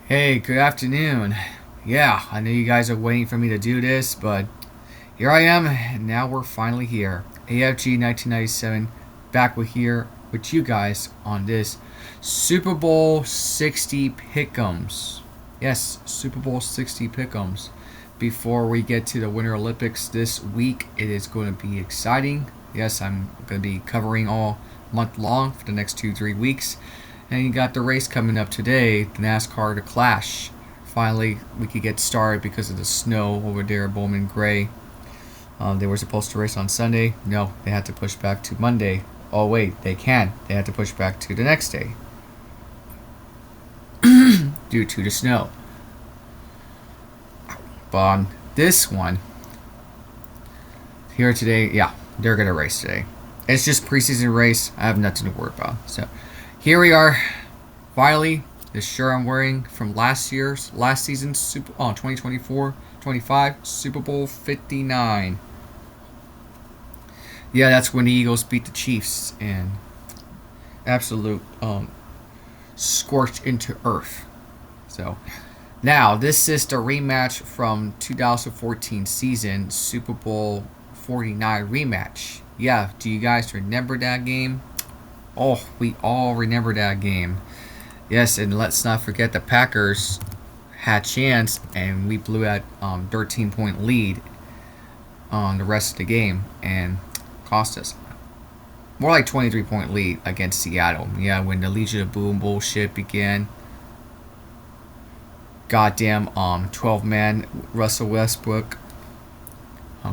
Hey, good afternoon. Yeah, I know you guys are waiting for me to do this, but here I am, and now we're finally here. AFG 1997, back with here with you guys on this Super Bowl 60 Pick'ems. Yes, Super Bowl 60 Pick'ems. Before we get to the Winter Olympics this week, it is going to be exciting. Yes, I'm going to be covering all month long for the next 2-3 weeks. And you got the race coming up today, the NASCAR to Clash. Finally, we could get started because of the snow over there at Bowman Gray. They were supposed to race on Sunday. No, they had to push back to Monday. Oh, wait, they can. They had to push back to the next day due to the snow. But on this one, here today, yeah, they're going to race today. It's just preseason race. I have nothing to worry about. So here we are. Finally, the shirt I'm wearing from last season's 2024-25 Super Bowl 59. Yeah, that's when the Eagles beat the Chiefs and absolute scorched into earth. So now this is the rematch from 2014 season Super Bowl 49 rematch. Yeah, do you guys remember that game? Oh, we all remember that game. Yes, and let's not forget the Packers had a chance, and we blew that 13-point lead on the rest of the game, and cost us. More like 23-point lead against Seattle. Yeah, when the Legion of Boom bullshit began. Goddamn 12-man Russell Westbrook.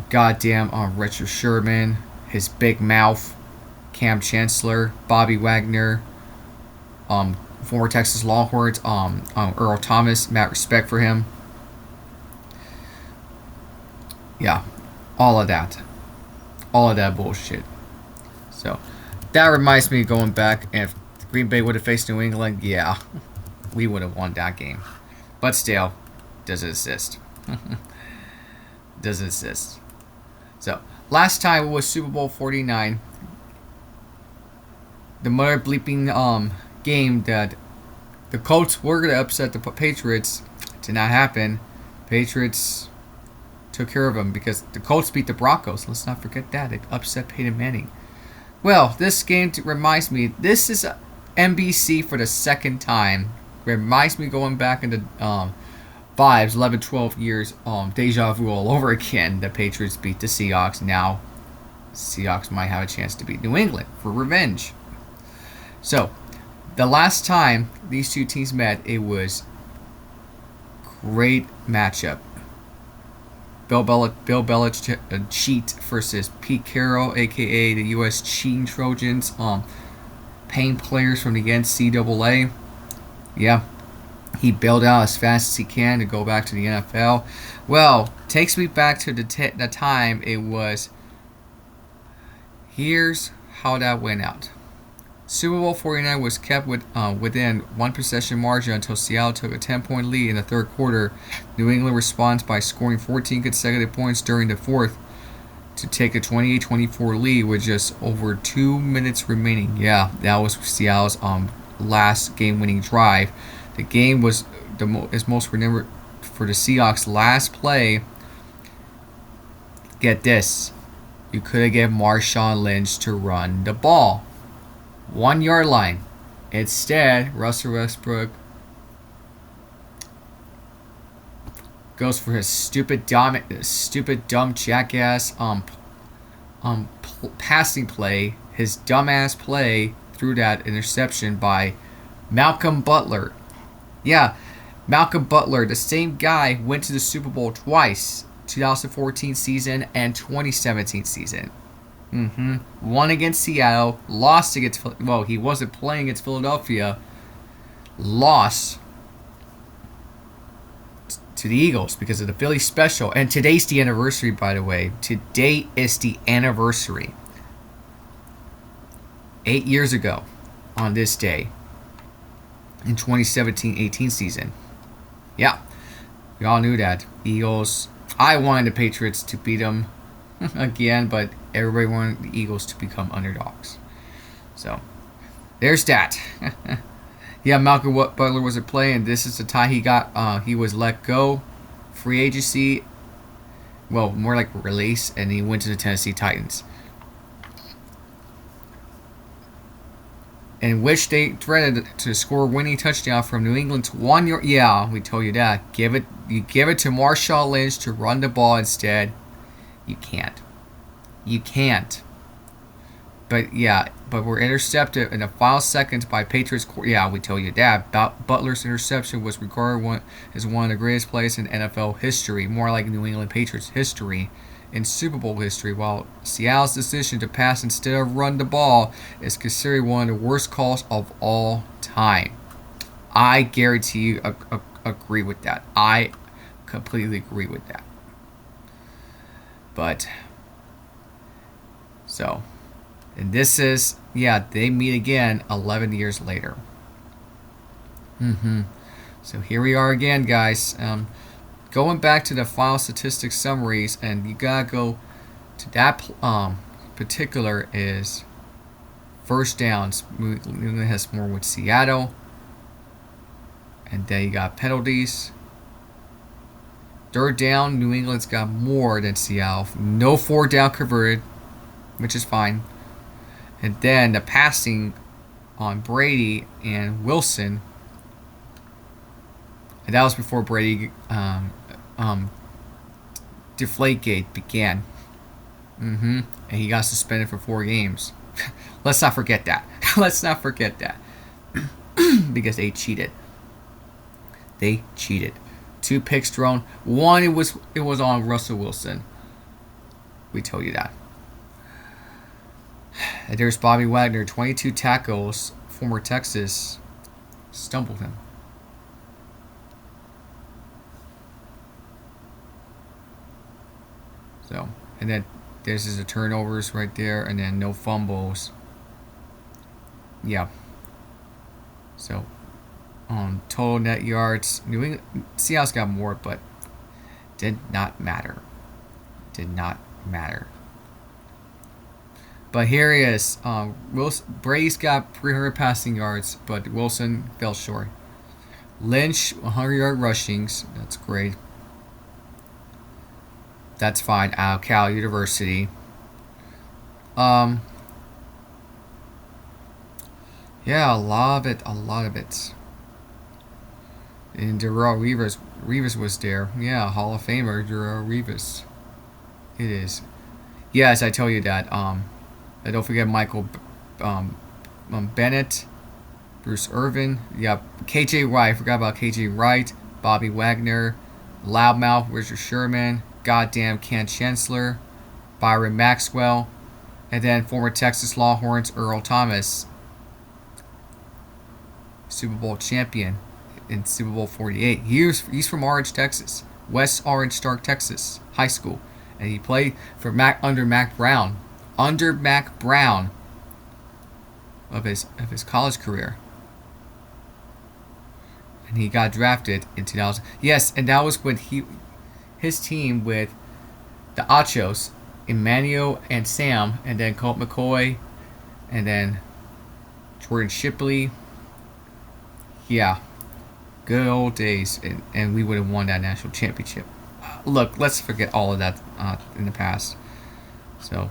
Goddamn Richard Sherman. His big mouth. Cam Chancellor. Bobby Wagner. Former Texas Longhorns. Earl Thomas. Mad respect for him. Yeah. All of that bullshit. So that reminds me of going back, and if Green Bay would have faced New England, yeah, we would have won that game. But still, doesn't exist. Doesn't exist. So last time it was Super Bowl 49. The mother bleeping game that the Colts were gonna upset the Patriots did not happen. Patriots took care of them because the Colts beat the Broncos. Let's not forget that. They upset Peyton Manning. Well, this game reminds me, this is NBC for the second time. Reminds me going back into 11, 12 years, deja vu all over again. The Patriots beat the Seahawks. Now, Seahawks might have a chance to beat New England for revenge. So, the last time these two teams met, it was great matchup. Bill Belichick cheat versus Pete Carroll, aka the U.S. cheating Trojans, paying players from the NCAA. Yeah, he bailed out as fast as he can to go back to the NFL. Well, takes me back to the time it was. Here's how that went out. Super Bowl 49 was kept within one possession margin until Seattle took a 10-point lead in the third quarter. New England responds by scoring 14 consecutive points during the fourth to take a 28-24 lead with just over 2 minutes remaining. Yeah, that was Seattle's last game-winning drive. The game was is most remembered for the Seahawks' last play. Get this. You could have given Marshawn Lynch to run the ball. 1 yard line. Instead, Russell Westbrook goes for his stupid dumb jackass passing play. His dumbass play through that interception by Malcolm Butler. Yeah, Malcolm Butler, the same guy, went to the Super Bowl twice, 2014 season and 2017 season. Won against Seattle, lost against, well, he wasn't playing against Philadelphia, lost to the Eagles because of the Philly special. And today's the anniversary, by the way. Today is the anniversary. 8 years ago on this day in 2017-18 season. Yeah, we all knew that. Eagles, I wanted the Patriots to beat them again, but everybody wanted the Eagles to become underdogs. So, there's that. Yeah, Malcolm Butler wasn't playing. This is the time he was let go, free agency. Well, more like release, and he went to the Tennessee Titans, in which they threatened to score a winning touchdown from New England's 1 yard. Yeah, we told you that. You give it to Marshawn Lynch to run the ball instead. You can't. You can't. But yeah, but we're intercepted in the final seconds by Patriots. Yeah, we told you that. Butler's interception was regarded as one of the greatest plays in NFL history, more like New England Patriots history, in Super Bowl history. While Seattle's decision to pass instead of run the ball is considered one of the worst calls of all time. I guarantee you agree with that. I completely agree with that. But so. And this is, yeah, they meet again 11 years later. So here we are again, guys. Going back to the final statistics summaries, and you gotta go to that particular is first downs. New England has more with Seattle. And then you got penalties. Third down, New England's got more than Seattle. No 4th down converted, which is fine. And then the passing on Brady and Wilson, and that was before Brady Deflategate began. And he got suspended for 4 games. Let's not forget that. Let's not forget that. Because they cheated. They cheated. 2 picks thrown. One, it was on Russell Wilson. We told you that. And there's Bobby Wagner, 22 tackles, former Texas, stumbled him. So, and then there's the turnovers right there, and then no fumbles. Yeah. So, total net yards, New England, Seattle's got more, but did not matter. Did not matter. But here he is. Brady's got 300 passing yards, but Wilson fell short. Lynch, 100-yard rushings. That's great. That's fine. Out of Cal University. Yeah, a lot of it. A lot of it. And Darrelle Revis was there. Yeah, Hall of Famer, Darrelle Revis. It is. Yes, I tell you that. And don't forget Michael Bennett, Bruce Irvin. Yeah, KJ Wright. I forgot about KJ Wright. Bobby Wagner, Loudmouth, Richard Sherman, goddamn Ken Chancellor, Byron Maxwell, and then former Texas Longhorns Earl Thomas, Super Bowl champion in Super Bowl 48. He's from Orange, Texas, West Orange Stark, Texas High School, and he played for under Mac Brown. Under Mac Brown of his college career, and he got drafted in 2000. Yes, and that was when his team with the Achos, Emmanuel and Sam, and then Colt McCoy, and then Jordan Shipley. Yeah, good old days, and we would have won that national championship. Look, let's forget all of that in the past. So.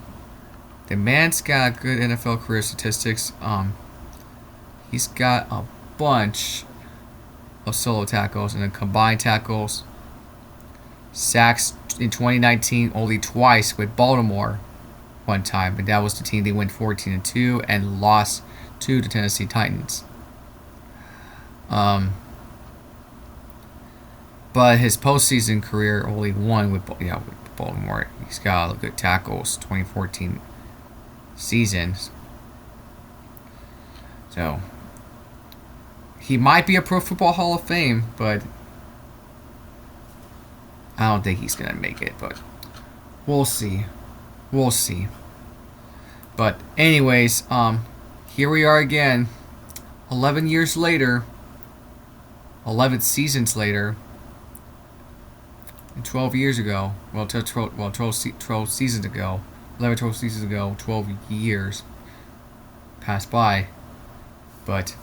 The man's got good NFL career statistics. He's got a bunch of solo tackles and then combined tackles. Sacks in 2019 only twice with Baltimore one time, but that was the team they went 14-2 and lost to the Tennessee Titans. But his postseason career only won with Baltimore. He's got good tackles. 2014 seasons. So he might be a Pro Football Hall of Fame, but I don't think he's gonna make it. But we'll see. We'll see. But anyways, here we are again, 11 years later, 11 seasons later, and 12 years ago. 12 seasons ago. 11, 12 seasons ago, 12 years passed by. But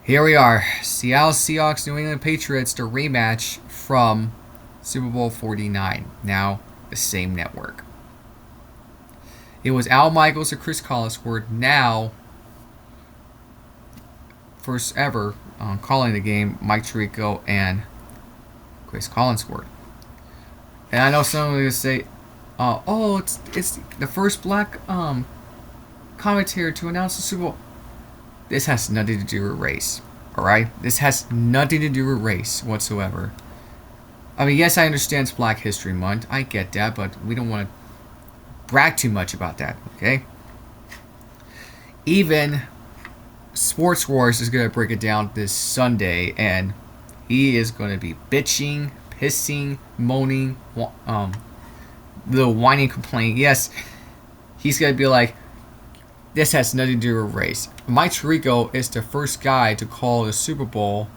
Here we are. Seattle Seahawks, New England Patriots, the rematch from Super Bowl 49. Now, the same network. It was Al Michaels and Chris Collinsworth. Now, first ever calling the game, Mike Tirico and Chris Collinsworth. And I know someone will say, "Oh, it's the first black commentator to announce the Super Bowl." This has nothing to do with race, alright? This has nothing to do with race whatsoever. I mean, yes, I understand it's Black History Month. I get that, but we don't want to brag too much about that, okay? Even Sports Wars is going to break it down this Sunday, and he is going to be bitching, pissing, moaning, little whining, complaining. Yes, he's going to be like, this has nothing to do with race. Mike Tirico is the first guy to call the Super Bowl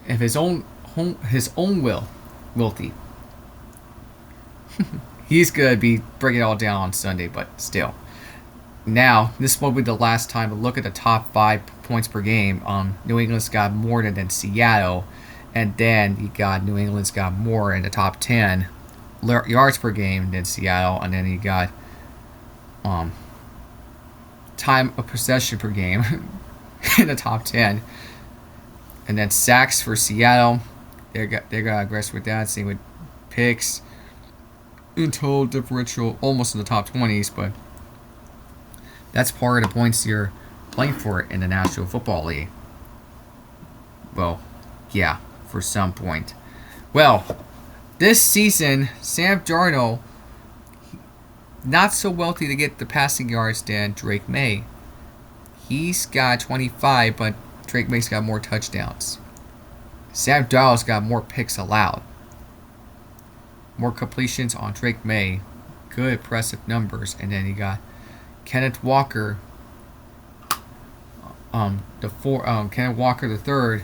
of his own wilty. He's gonna be breaking it all down on Sunday, but still. Now, this will be the last time to look at the top 5 points per game. New England's got more than Seattle, and then you got New England's got more in the top 10 yards per game than Seattle, and then you got time of possession per game in the top 10, and then sacks for Seattle. They're gonna aggressive with that. Same with picks. In total differential, almost in the top 20s, but that's part of the points you're playing for in the National Football League. Well, yeah, for some point. Well, this season, Sam Darnold, not so wealthy to get the passing yards than Drake Maye. He's got 25, but Drake Maye's got more touchdowns. Sam Darnold's got more picks allowed. More completions on Drake Maye. Good, impressive numbers. And then you got Kenneth Walker, Kenneth Walker III.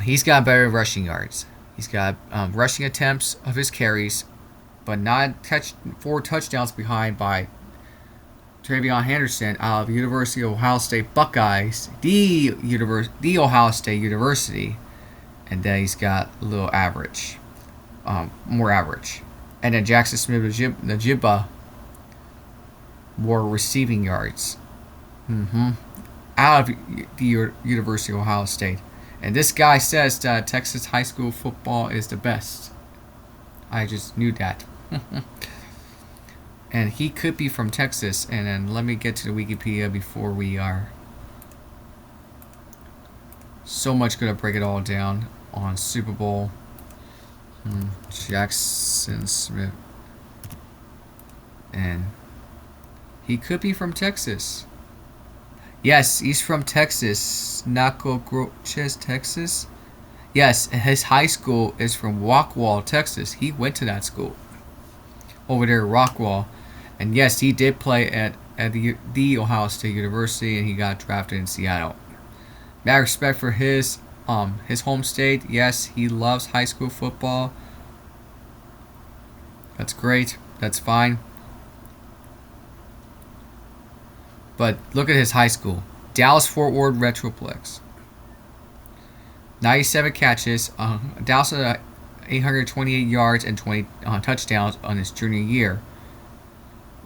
He's got better rushing yards. He's got rushing attempts of his carries, but not 4 touchdowns behind by Travion Henderson out of University of Ohio State Buckeyes, the Ohio State University, and then he's got a little average, more average, and then Jackson Smith-Njigba, more receiving yards, out of the University of Ohio State, and this guy says that Texas high school football is the best. I just knew that. And he could be from Texas. And then let me get to the Wikipedia before we are so much going to break it all down on Super Bowl. Jackson Smith. And he could be from Texas. Yes, he's from Texas. Nacogdoches, Texas. Yes, his high school is from Rockwall, Texas. He went to that school over there at Rockwall. And yes, he did play at the Ohio State University, and he got drafted in Seattle. Mad respect for his home state. Yes, he loves high school football. That's great. That's fine. But look at his high school. Dallas-Fort Worth Metroplex. 97 catches. Dallas had 828 yards and 20 touchdowns on his junior year.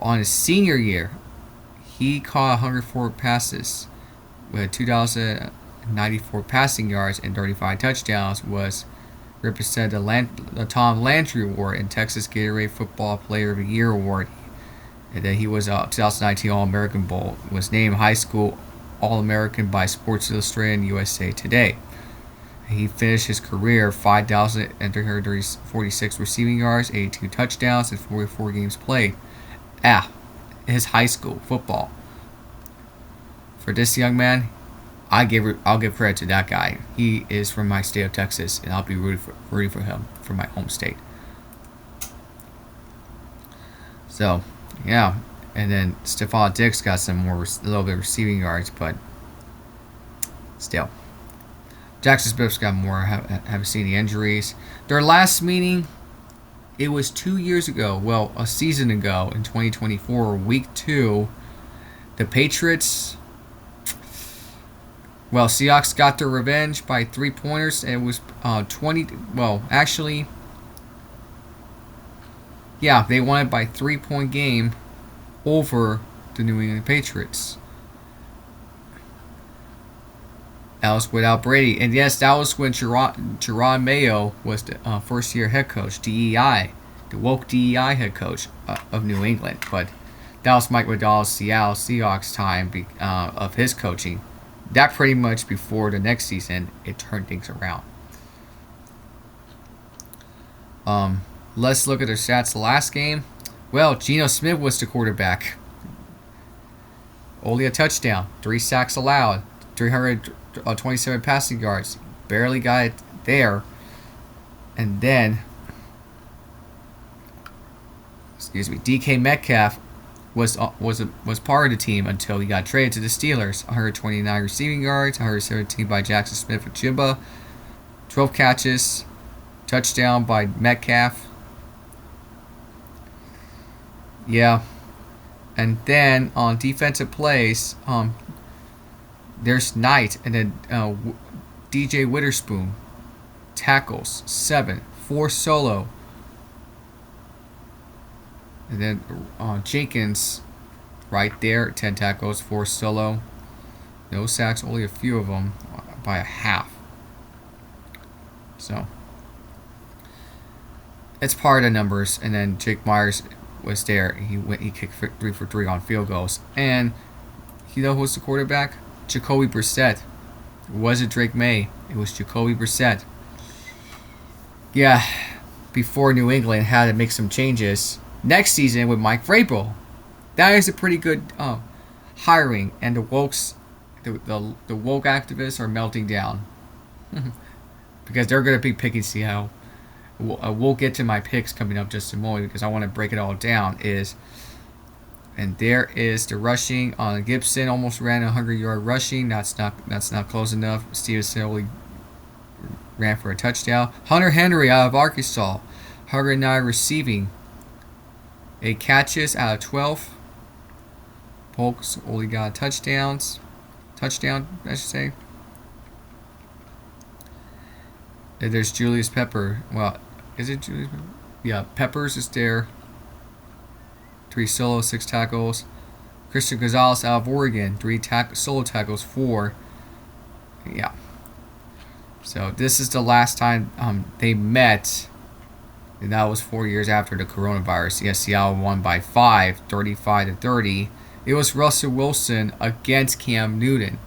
On his senior year, he caught 104 passes with 2,094 passing yards and 35 touchdowns. Was represented the Tom Landry Award and Texas Gatorade Football Player of the Year Award. And then he was 2019 All-American Bowl. Was named High School All-American by Sports Illustrated and USA Today. He finished his career 5,346 receiving yards, 82 touchdowns, and 44 games played. His high school football. For this young man, I'll give credit to that guy. He is from my state of Texas, and I'll be rooting for him from my home state. So, yeah, and then Stephon Diggs got a little bit of receiving yards, but still. Jackson Smith's got more. Haven't seen the injuries. Their last meeting, it was 2 years ago. Well, a season ago in 2024, week 2. The Patriots Well, Seahawks got their revenge by 3-pointers. It was 20. Well, actually, yeah, they won it by 3-point game over the New England Patriots. That was without Brady. And yes, that was when Drake Maye was the first-year head coach, DEI, the woke DEI head coach of New England. But that was Mike McDonald's Seattle Seahawks time of his coaching. That pretty much before the next season, it turned things around. Let's look at their stats the last game. Well, Geno Smith was the quarterback. Only a touchdown, 3 sacks allowed, 327 passing yards. Barely got it there. And then, DK Metcalf was part of the team until he got traded to the Steelers. 129 receiving yards, 117 by Jackson Smith-Njigba, 12 catches, touchdown by Metcalf. Yeah. And then on defensive plays, there's Knight and then DJ Witherspoon, tackles 7, 4 solo. And then Jenkins, right there, 10 tackles, 4 solo. No sacks, only a few of them by a half. So it's part of the numbers. And then Jake Myers was there. He kicked 3 for 3 on field goals. And you know who's the quarterback? Jacoby Brissett. It wasn't Drake Maye. It was Jacoby Brissett. Yeah, before New England had to make some changes next season with Mike Vrabel. That is a pretty good hiring, and the wokes, the woke activists are melting down because they're going to be picking Seattle. We'll get to my picks coming up just a moment because I want to break it all down. And there is the rushing on Gibson. Almost ran a 100-yard rushing. That's not close enough. Stevenson only ran for a touchdown. Hunter Henry out of Arkansas, 109 receiving. 8 catches out of 12. Polk's only got touchdown, I should say. And there's Julius Pepper. Well, is it Julius Pepper? Yeah, Peppers is there. 3 solo, 6 tackles. Christian Gonzalez out of Oregon, 3 solo tackles, 4. Yeah. So this is the last time they met. And that was 4 years after the coronavirus. Yes, Seattle won by 5, 35-30. It was Russell Wilson against Cam Newton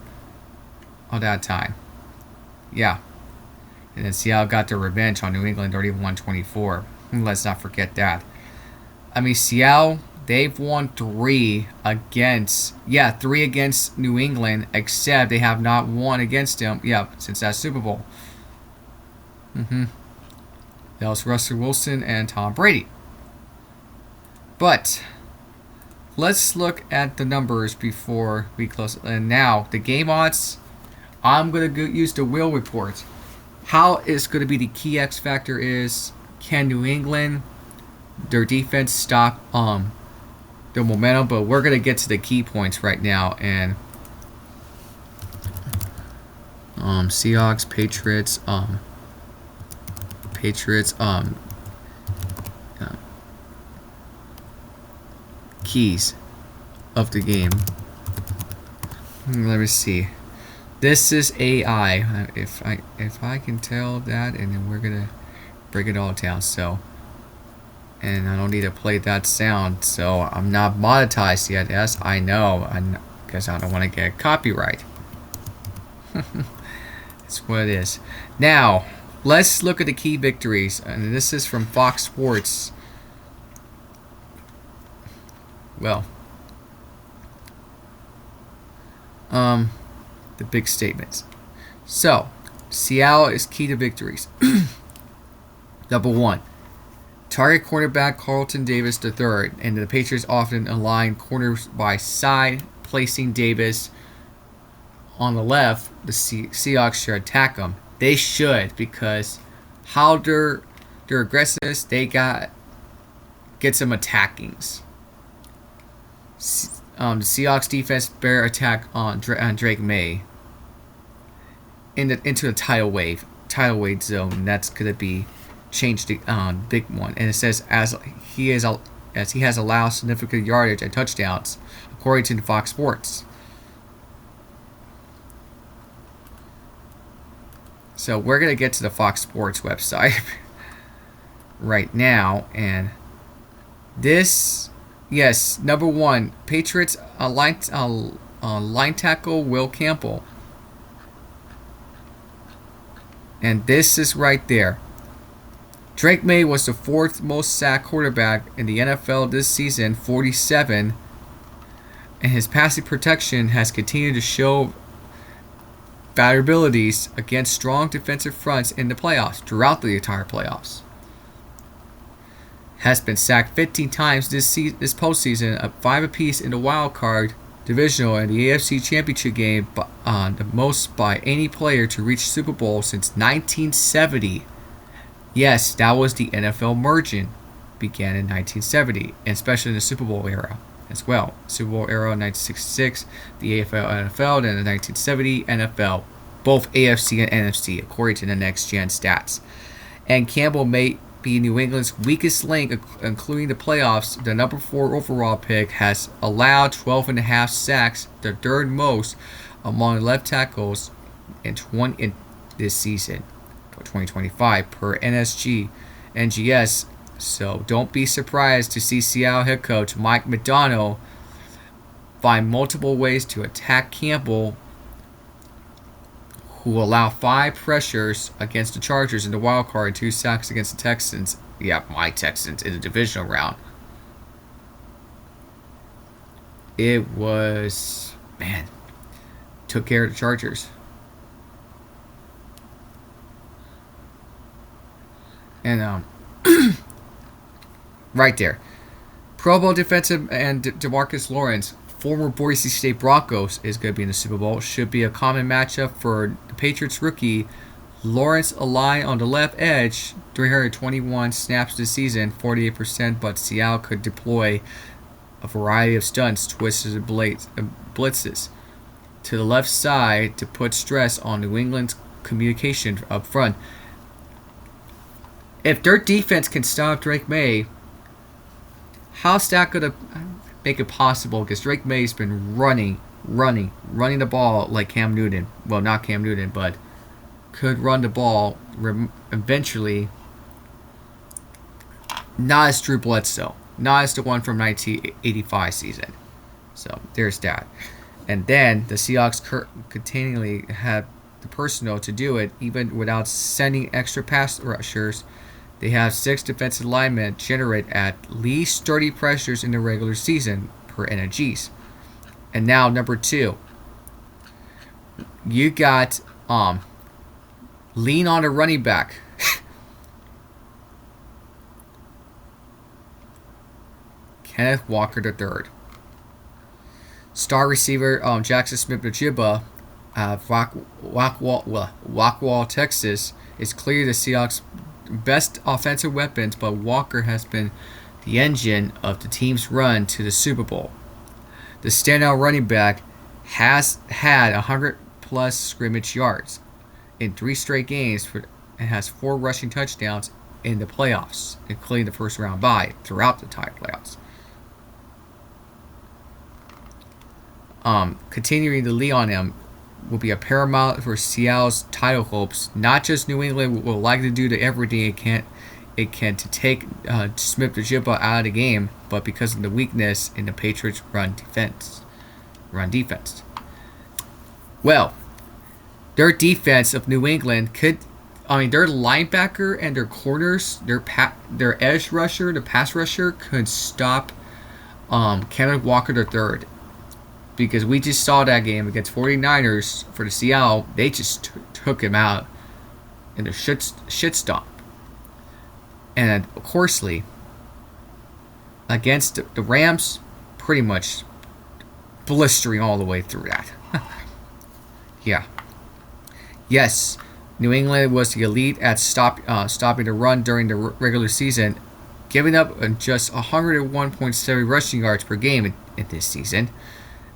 on that time. Yeah. And then Seattle got their revenge on New England, 31-24. Let's not forget that. I mean, Seattle, they've won 3 against New England, except they have not won against them, since that Super Bowl. That was Russell Wilson and Tom Brady. But let's look at the numbers before we close. And now, the game odds, I'm going to use the Will report. How it's going to be the key X factor is, can New England, their defense, stop the momentum? But we're going to get to the key points right now. And Seahawks, Patriots, keys of the game. Let me see. This is AI. If I can tell that, and then we're gonna break it all down. So, and I don't need to play that sound. So I'm not monetized yet. Yes, I know. Because I don't want to get copyright. That's what it is. Now, let's look at the key victories. And this is from Fox Sports. Well, the big statements. So, Seattle is key to victories. Number 1, target cornerback Carlton Davis III, and the Patriots often align corners by side, placing Davis on the left. The Seahawks should attack him. They should, because how their aggressiveness, they get some attackings. The Seahawks defense bear attack on Drake Maye. into the tidal wave zone. And that's gonna be changed to big one. And it says as he has allowed significant yardage and touchdowns, according to Fox Sports. So we're gonna get to the Fox Sports website right now, and this, yes, number one, Patriots line tackle Will Campbell, and this is right there. Drake Maye was the fourth most sacked quarterback in the NFL this season, 47, and his passing protection has continued to show vulnerabilities against strong defensive fronts in the playoffs, throughout the entire playoffs. Has been sacked 15 times this postseason, 5 apiece in the wild card divisional and the AFC Championship game, the most by any player to reach Super Bowl since 1970. Yes, that was the NFL merging, began in 1970, and especially in the Super Bowl era as well. Super Bowl era in 1966, the AFL NFL, then the 1970 NFL, both AFC and NFC, according to the Next Gen stats. And Campbell may be New England's weakest link, including the playoffs. The number 4 overall pick has allowed 12.5 sacks, the third most among left tackles in this season, for 2025, per NGS. So don't be surprised to see Seattle head coach Mike Macdonald find multiple ways to attack Campbell, who allow 5 pressures against the Chargers in the wild card and 2 sacks against the Texans. Yeah, my Texans in the divisional round. It was, man, took care of the Chargers. And right there, Pro Bowl defensive and DeMarcus Lawrence, former Boise State Broncos, is going to be in the Super Bowl. Should be a common matchup for the Patriots rookie. Lawrence a line on the left edge, 321 snaps this season, 48%, but Seattle could deploy a variety of stunts, twists, and blitzes to the left side to put stress on New England's communication up front. If their defense can stop Drake Maye, how's that going to make it possible? Because Drake Maye's been running the ball like Cam Newton. Well, not Cam Newton, but could run the ball eventually. Not as Drew Bledsoe. Not as the one from 1985 season. So, there's that. And then, the Seahawks continually have the personnel to do it, even without sending extra pass rushers. They have 6 defensive linemen generate at least 30 pressures in the regular season, per NGS. And now, number 2. You got lean on a running back. Kenneth Walker III. Star receiver Jackson Smith-Njigba of Rockwall, Texas, is clearly the Seahawks' best offensive weapons, but Walker has been the engine of the team's run to the Super Bowl. The standout running back has had 100-plus scrimmage yards in 3 straight games and has 4 rushing touchdowns in the playoffs, including the first-round bye throughout the entire playoffs. Continuing to lean on him will be a paramount for Seattle's title hopes. Not just New England will likely do the everything it can to take Smith-Njigba out of the game, but because of the weakness in the Patriots' run defense. Well, their defense of New England their linebacker and their corners, their edge rusher, the pass rusher, could stop Kenneth Walker III. Because we just saw that game against 49ers for the Seattle. They just took him out in the shit stomp. And of course, against the Rams, pretty much blistering all the way through that. Yeah. Yes, New England was the elite at stopping the run during the regular season, giving up just 101.7 rushing yards per game in this season.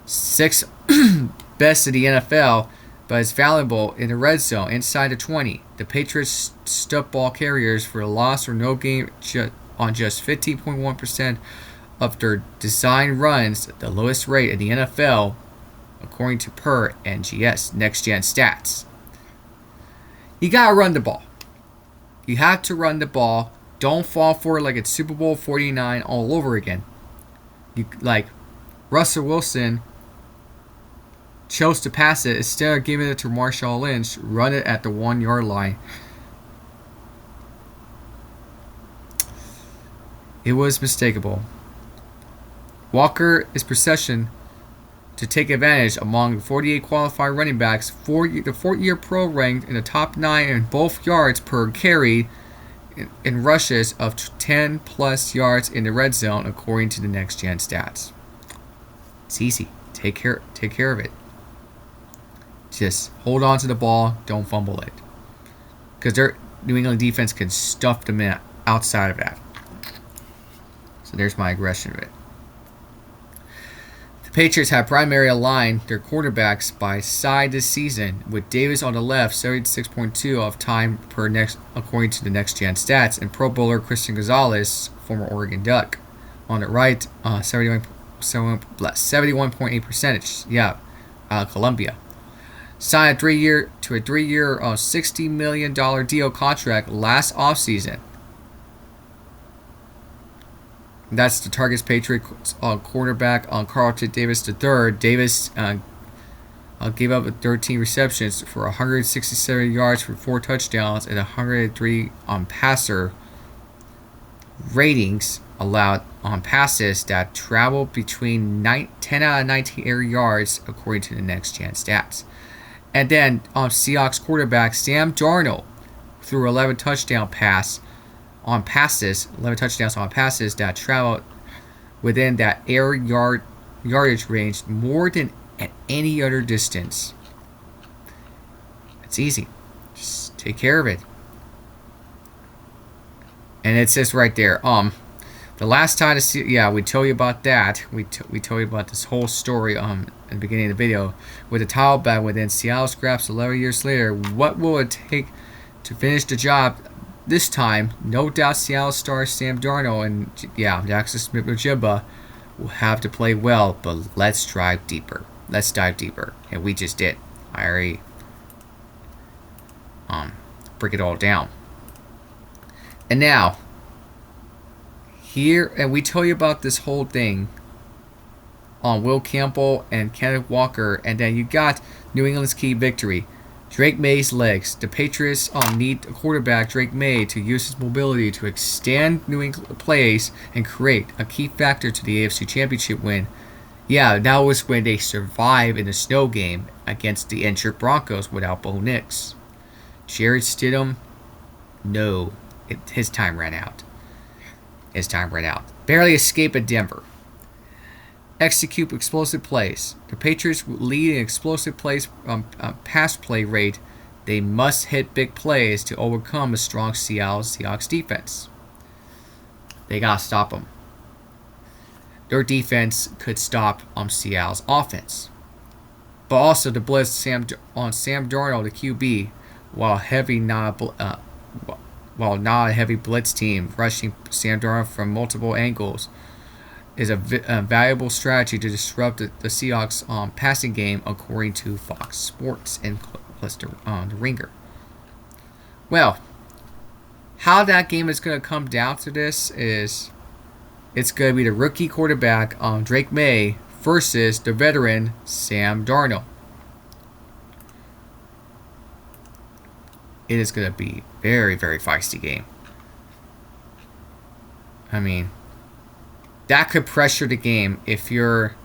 6th best in the NFL, but is valuable in the red zone inside the 20. The Patriots stuffed ball carriers for a loss or no gain on just 15.1% of their design runs, the lowest rate in the NFL, according to per NGS, Next Gen Stats. You gotta run the ball. You have to run the ball. Don't fall for it like it's Super Bowl 49 all over again. Like Russell Wilson chose to pass it instead of giving it to Marshawn Lynch. Run it at the 1 yard line. It was mistakable. Walker is possession to take advantage among 48 qualified running backs. The 4-year pro ranked in the top 9 in both yards per carry in rushes of 10 plus yards in the red zone, according to the Next Gen Stats. It's easy. Take care of it. Just hold on to the ball. Don't fumble it, because their New England defense can stuff them in outside of that. So there's my aggression of it. The Patriots have primarily aligned their quarterbacks by side this season, with Davis on the left, 76.2 of time per next, according to the Next Gen Stats, and Pro Bowler Christian Gonzalez, former Oregon Duck, on the right, 71.8 percentage. Yeah, Columbia. Signed a 3-year $60 million deal contract last offseason. That's the Target's Patriots quarterback Carlton Davis III. Davis gave up 13 receptions for 167 yards for 4 touchdowns and 103 on passer ratings allowed on passes that traveled between 10 out of 19 air yards, according to the Next Gen Stats. And then Seahawks quarterback Sam Darnold threw 11 touchdowns on passes that traveled within that yardage range more than at any other distance. It's easy. Just take care of it. And it says right there, the last time we told you about that. We told you about this whole story in the beginning of the video. With the title battle within Seattle scraps 11 years later, what will it take to finish the job this time? No doubt Seattle star Sam Darnold and Jackson Smith-Njigba will have to play well, but let's dive deeper. And we just did. I already break it all down. And now, here, and we tell you about this whole thing on Will Campbell and Kenneth Walker, and then you got New England's key victory, Drake Maye's legs. The Patriots need a quarterback, Drake Maye, to use his mobility to extend New England plays and create a key factor to the AFC Championship win. Yeah, that was when they survived in the snow game against the injured Broncos without Bo Nix. Jarrett Stidham, no, his time ran out. Barely escape at Denver. Execute explosive plays. The Patriots lead in explosive plays pass play rate. They must hit big plays to overcome a strong Seattle Seahawks defense. They gotta stop them. Their defense could stop Seattle's offense, but also the blitz on Sam Darnold, the QB, while not a heavy blitz team, rushing Sam Darnold from multiple angles is a valuable strategy to disrupt the Seahawks passing game, according to Fox Sports and plus the Ringer. Well, how that game is going to come down to this is it's going to be the rookie quarterback Drake Maye versus the veteran Sam Darnold. It is going to be very, very feisty game. I mean, that could pressure the game if you're,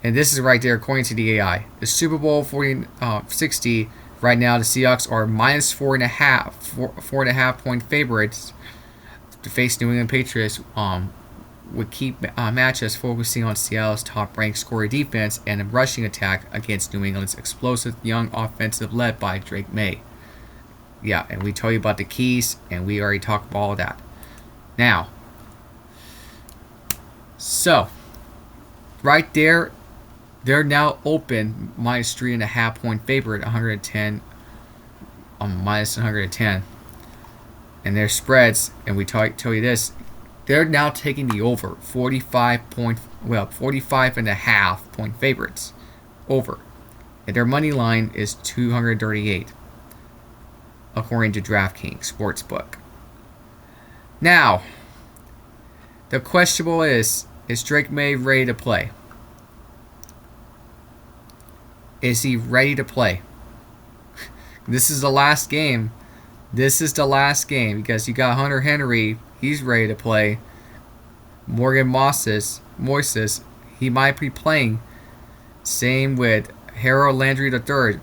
and this is right there according to the AI. The Super Bowl 60 right now, the Seahawks are minus 4.5 point favorites to face New England Patriots. Would keep matchups focusing on Seattle's top-ranked scorer defense and a rushing attack against New England's explosive young offensive led by Drake Maye. Yeah, and we told you about the keys, and we already talked about all that. Now, so, right there, They're now open minus 3.5 point favorite, 110 minus 110. And their spreads, and we tell you this, they're now taking the over 45.5 point favorites over. And their money line is 238, according to DraftKings Sportsbook. Now, the questionable is Drake Maye ready to play? Is he ready to play? This is the last game. This is the last game because you got Hunter Henry. He's ready to play. Morgan Moises, he might be playing. Same with Harold Landry III.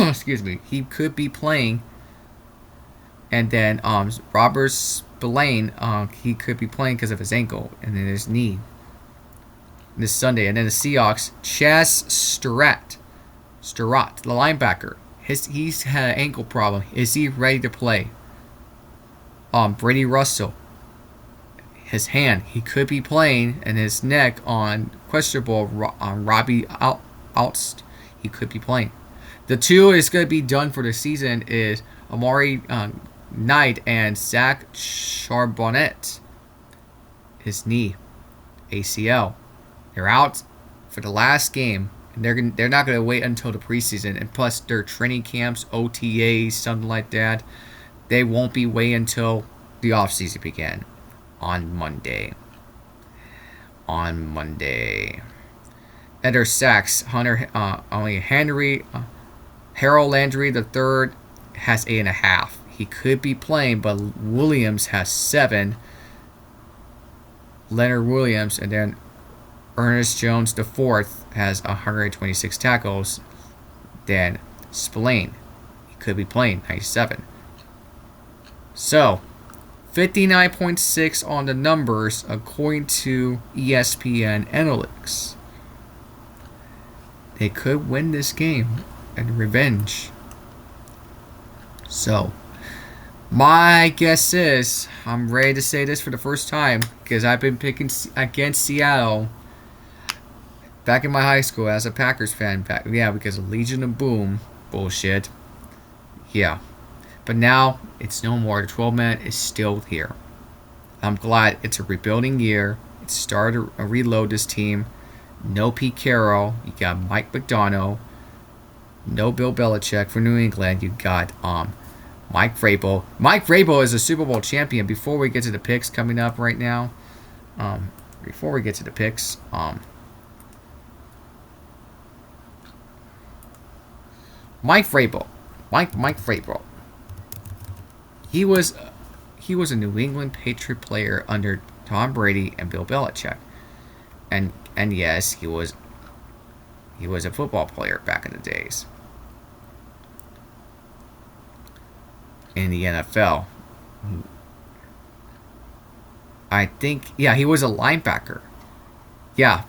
Excuse me. He could be playing. And then Robert Spillane, he could be playing because of his ankle and then his knee this Sunday. And then the Seahawks, Chaz Surratt, the linebacker. He's had an ankle problem. Is he ready to play? Brady Russell, his hand, he could be playing, and his neck on questionable on Robbie Outst, he could be playing. The two is going to be done for the season is Amari Knight and Zach Charbonnet. His knee, ACL. They're out for the last game. And they're not going to wait until the preseason. And plus, their training camps, OTAs, something like that, they won't be waiting until the offseason begin on Monday. And their sacks, Harold Landry III has 8.5. He could be playing, but Williams has 7. Leonard Williams, and then Ernest Jones IV has 126 tackles. Then Spillane, he could be playing 97. So 59.6 on the numbers according to ESPN Analytics. They could win this game and revenge. So my guess is I'm ready to say this for the first time because I've been picking against Seattle back in my high school as a Packers fan. Because of Legion of Boom bullshit. Yeah. But now, it's no more. The 12-man is still here. I'm glad it's a rebuilding year. It's started to reload this team. No Pete Carroll. You got Mike McDonough. No Bill Belichick for New England. You got Mike Vrabel. Mike Vrabel is a Super Bowl champion. Before we get to the picks coming up right now. Mike Vrabel. Mike Vrabel. He was a New England Patriot player under Tom Brady and Bill Belichick. And yes, he was a football player back in the days. In the NFL. I think, he was a linebacker. Yeah,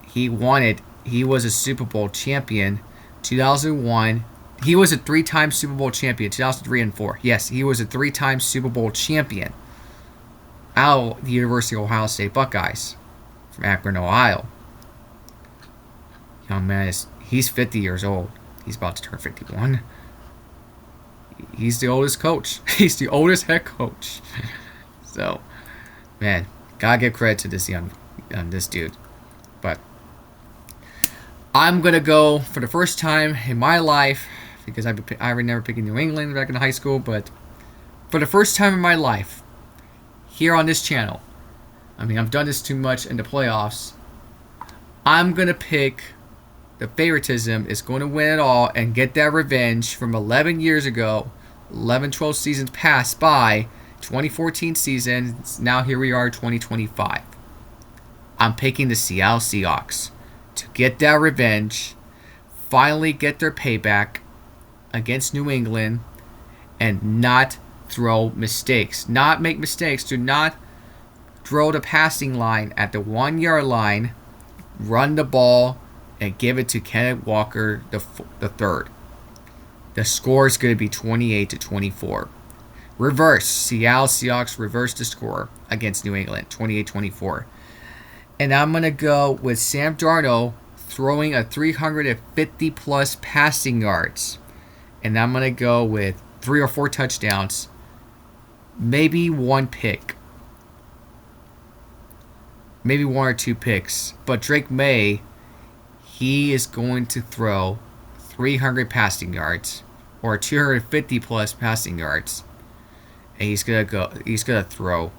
he was a Super Bowl champion 2001. He was a 3-time Super Bowl champion, 2003 and 4. Yes, he was a 3-time Super Bowl champion out of the University of Ohio State Buckeyes from Akron, Ohio. Young man, he's 50 years old. He's about to turn 51. He's the oldest coach. He's the oldest head coach. So, man, gotta give credit to this this dude. But I'm gonna go for the first time in my life, because I remember picking New England back in high school, but for the first time in my life, here on this channel, I've done this too much in the playoffs, I'm gonna pick the favoritism is going to win it all and get that revenge from 11 years ago, 12 seasons passed by, 2014 season, now here we are, 2025. I'm picking the Seattle Seahawks to get that revenge, finally get their payback against New England, and not throw mistakes. Not make mistakes. Do not throw the passing line at the 1-yard line, run the ball, and give it to Kenneth Walker the third. The score is going to be 28-24. Reverse. Seattle Seahawks reverse the score against New England, 28-24. And I'm going to go with Sam Darnold throwing a 350 plus passing yards. And I'm going to go with 3 or 4 touchdowns. Maybe 1 pick. Maybe 1 or 2 picks. But Drake Maye, he is going to throw 300 passing yards or 250 plus passing yards. And he's going to throw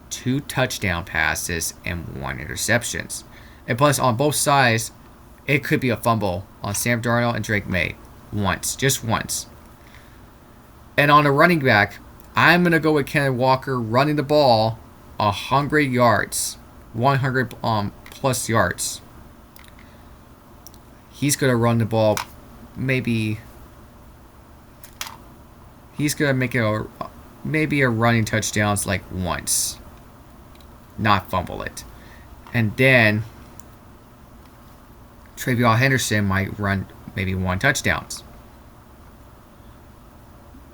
2 touchdown passes and 1 interceptions. And plus, on both sides, it could be a fumble on Sam Darnold and Drake Maye. Just once. And on the running back, I'm going to go with Kenneth Walker running the ball 100 yards. 100 plus yards. He's going to run the ball maybe... He's going to make it maybe a running touchdowns like once. Not fumble it. And then Travion Henderson might run maybe 1 touchdowns.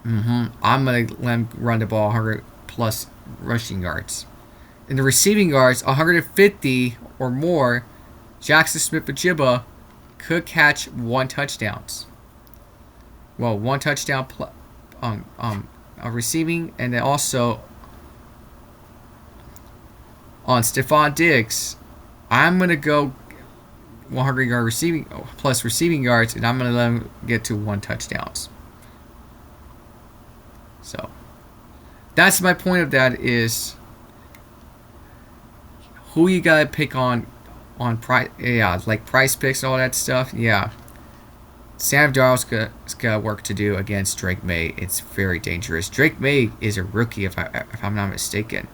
I'm going to let him run the ball 100 plus rushing yards. In the receiving yards, 150 or more, Jackson Smith-Njigba could catch 1 touchdowns. Well, 1 touchdown receiving, and then also on Stephon Diggs, I'm going to go 100 yard receiving plus receiving yards, and I'm going to let him get to 1 touchdowns. So that's my point of that is who you gotta pick on price, like price picks and all that stuff. Yeah, Sam Darnold's got work to do against Drake Maye. It's very dangerous. Drake Maye is a rookie, if I'm not mistaken.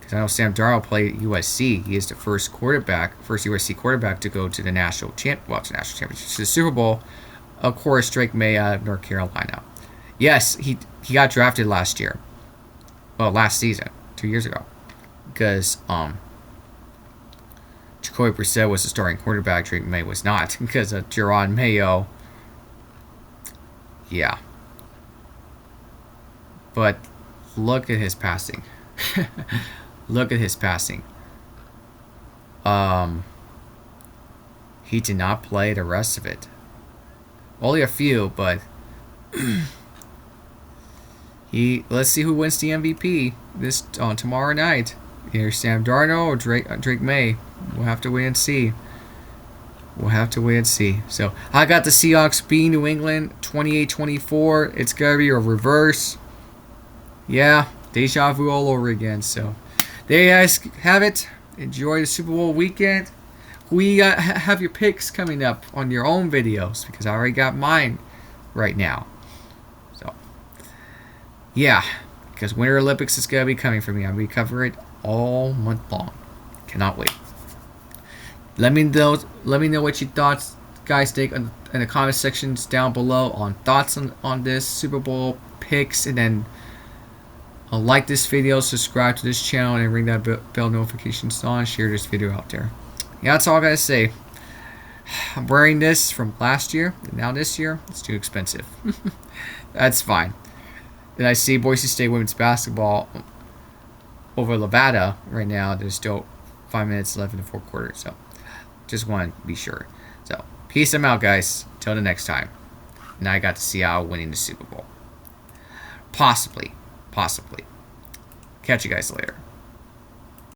Because I know Sam Darnold played USC. He is the first USC quarterback to go to the national championship, to the Super Bowl. Of course, Drake Maye out of North Carolina. Yes, he got drafted last year. Well, last season, 2 years ago. Because Jacoby Brissett was the starting quarterback. Drake Maye was not. Because of Jerron Mayo. Yeah. But look at his passing. Look at his passing. He did not play the rest of it. Only a few, but... Let's see who wins the MVP on tomorrow night. Either Sam Darnold or Drake Maye. We'll have to wait and see. So I got the Seahawks beating New England 28-24. It's gonna be a reverse. Yeah, deja vu all over again. So there you guys have it. Enjoy the Super Bowl weekend. We have your picks coming up on your own videos because I already got mine right now. Yeah, because Winter Olympics is going to be coming for me. I'll be covering it all month long. Cannot wait. Let me know what you thoughts, guys, think in the comment sections down below on thoughts on this Super Bowl picks. And then like this video, subscribe to this channel, and ring that bell notifications on. Share this video out there. Yeah, that's all I got to say. I'm wearing this from last year, and now this year, it's too expensive. That's fine. And I see Boise State women's basketball over Nevada right now. There's still 5 minutes left in the 4th quarter. So just want to be sure. So peace out, guys. Till the next time. Now I got to Seattle winning the Super Bowl. Possibly. Catch you guys later.